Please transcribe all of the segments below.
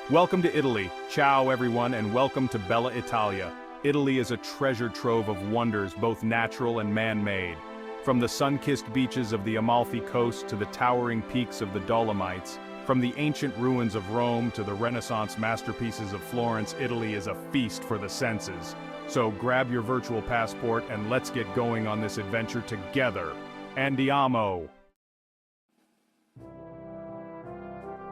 Welcome to Italy. Ciao everyone, and welcome to Bella Italia. Italy is a treasure trove of wonders, both natural and man-made. From the sun-kissed beaches of the Amalfi Coast to the towering peaks of the Dolomites, from the ancient ruins of Rome to the Renaissance masterpieces of Florence, Italy is a feast for the senses. So grab your virtual passport and let's get going on this adventure together. Andiamo!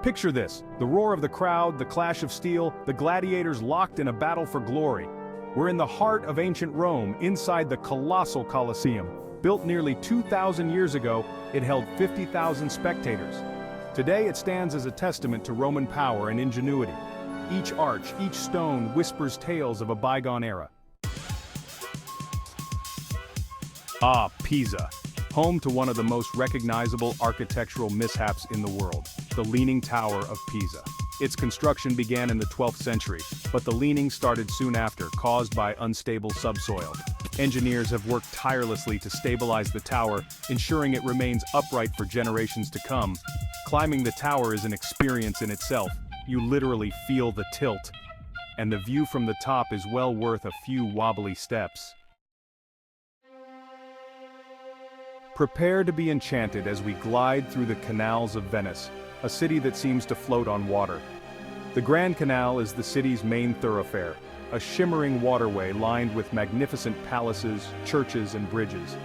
Picture this, the roar of the crowd, the clash of steel, the gladiators locked in a battle for glory. We're in the heart of ancient Rome, inside the colossal Colosseum. Built nearly 2,000 years ago, it held 50,000 spectators. Today it stands as a testament to Roman power and ingenuity. Each arch, each stone whispers tales of a bygone era. Ah, Pisa, home to one of the most recognizable architectural mishaps in the world, the Leaning Tower of Pisa. Its construction began in the 12th century, but the leaning started soon after, caused by unstable subsoil. Engineers have worked tirelessly to stabilize the tower, ensuring it remains upright for generations to come. Climbing the tower is an experience in itself. You literally feel the tilt. And the view from the top is well worth a few wobbly steps. Prepare to be enchanted as we glide through the canals of Venice, a city that seems to float on water. The Grand Canal is the city's main thoroughfare, a shimmering waterway lined with magnificent palaces, churches, and bridges.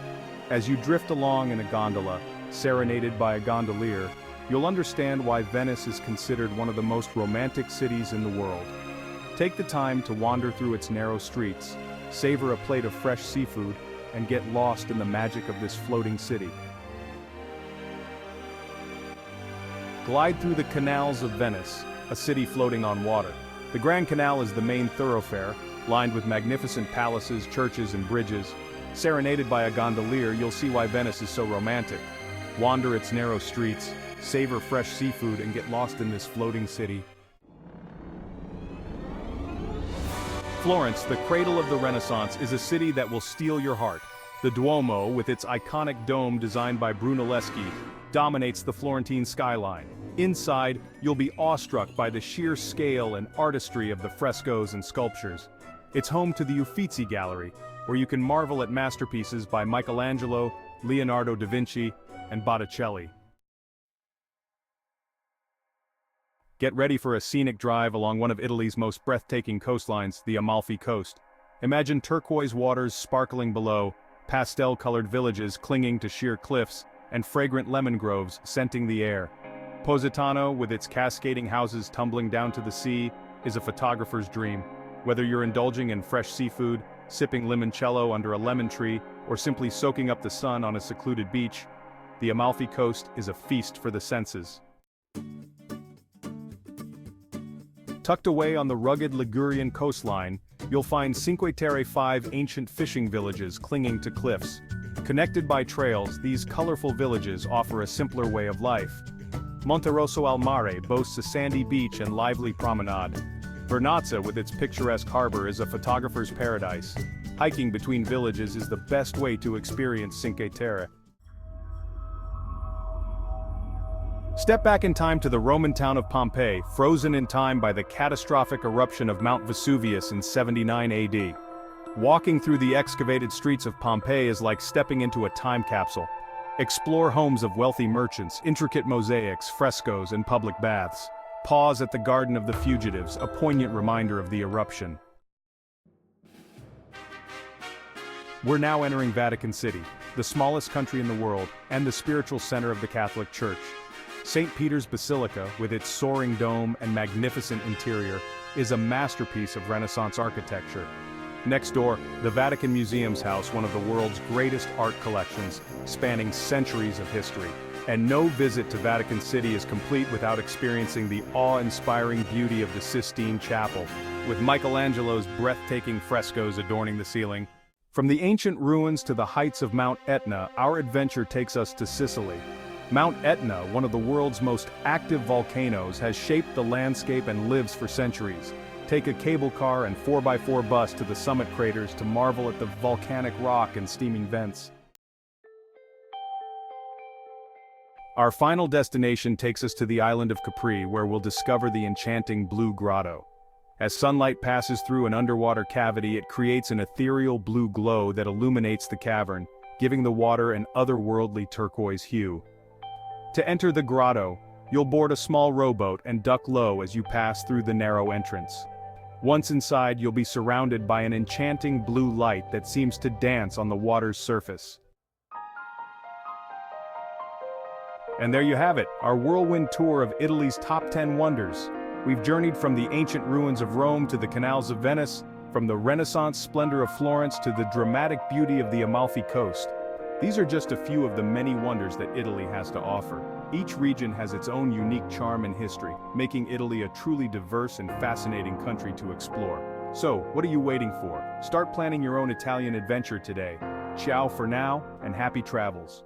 As you drift along in a gondola, serenaded by a gondolier, you'll understand why Venice is considered one of the most romantic cities in the world. Take the time to wander through its narrow streets, savor a plate of fresh seafood, and get lost in the magic of this floating city. Glide through the canals of Venice, a city floating on water. The Grand Canal is the main thoroughfare, lined with magnificent palaces, churches, and bridges. Serenaded by a gondolier, you'll see why Venice is so romantic. Wander its narrow streets, savor fresh seafood, and get lost in this floating city. Florence, the cradle of the Renaissance, is a city that will steal your heart. The Duomo, with its iconic dome designed by Brunelleschi, dominates the Florentine skyline. Inside, you'll be awestruck by the sheer scale and artistry of the frescoes and sculptures. It's home to the Uffizi Gallery, where you can marvel at masterpieces by Michelangelo, Leonardo da Vinci, and Botticelli. Get ready for a scenic drive along one of Italy's most breathtaking coastlines, the Amalfi Coast. Imagine turquoise waters sparkling below, pastel-colored villages clinging to sheer cliffs, and fragrant lemon groves scenting the air. Positano, with its cascading houses tumbling down to the sea, is a photographer's dream. Whether you're indulging in fresh seafood, sipping limoncello under a lemon tree, or simply soaking up the sun on a secluded beach, the Amalfi Coast is a feast for the senses. Tucked away on the rugged Ligurian coastline, you'll find Cinque Terre, 5 ancient fishing villages clinging to cliffs. Connected by trails, these colorful villages offer a simpler way of life. Monterosso al Mare boasts a sandy beach and lively promenade. Vernazza, with its picturesque harbor, is a photographer's paradise. Hiking between villages is the best way to experience Cinque Terre. Step back in time to the Roman town of Pompeii, frozen in time by the catastrophic eruption of Mount Vesuvius in 79 AD. Walking through the excavated streets of Pompeii is like stepping into a time capsule. Explore homes of wealthy merchants, intricate mosaics, frescoes, and public baths. Pause at the Garden of the Fugitives, a poignant reminder of the eruption. We're now entering Vatican City, the smallest country in the world, and the spiritual center of the Catholic Church. St. Peter's Basilica, with its soaring dome and magnificent interior, is a masterpiece of Renaissance architecture. Next door, the Vatican Museum's house one of the world's greatest art collections, spanning centuries of history. And no visit to Vatican City is complete without experiencing the awe-inspiring beauty of the Sistine Chapel, with Michelangelo's breathtaking frescoes adorning the ceiling. From the ancient ruins to the heights of Mount Etna, our adventure takes us to Sicily. Mount Etna, one of the world's most active volcanoes, has shaped the landscape and lives for centuries. Take a cable car and 4x4 bus to the summit craters to marvel at the volcanic rock and steaming vents. Our final destination takes us to the island of Capri, where we'll discover the enchanting Blue Grotto. As sunlight passes through an underwater cavity, it creates an ethereal blue glow that illuminates the cavern, giving the water an otherworldly turquoise hue. To enter the grotto, you'll board a small rowboat and duck low as you pass through the narrow entrance. Once inside, you'll be surrounded by an enchanting blue light that seems to dance on the water's surface. And there you have it, our whirlwind tour of Italy's top 10 wonders. We've journeyed from the ancient ruins of Rome to the canals of Venice, from the Renaissance splendor of Florence to the dramatic beauty of the Amalfi Coast. These are just a few of the many wonders that Italy has to offer. Each region has its own unique charm and history, making Italy a truly diverse and fascinating country to explore. So, what are you waiting for? Start planning your own Italian adventure today. Ciao for now, and happy travels.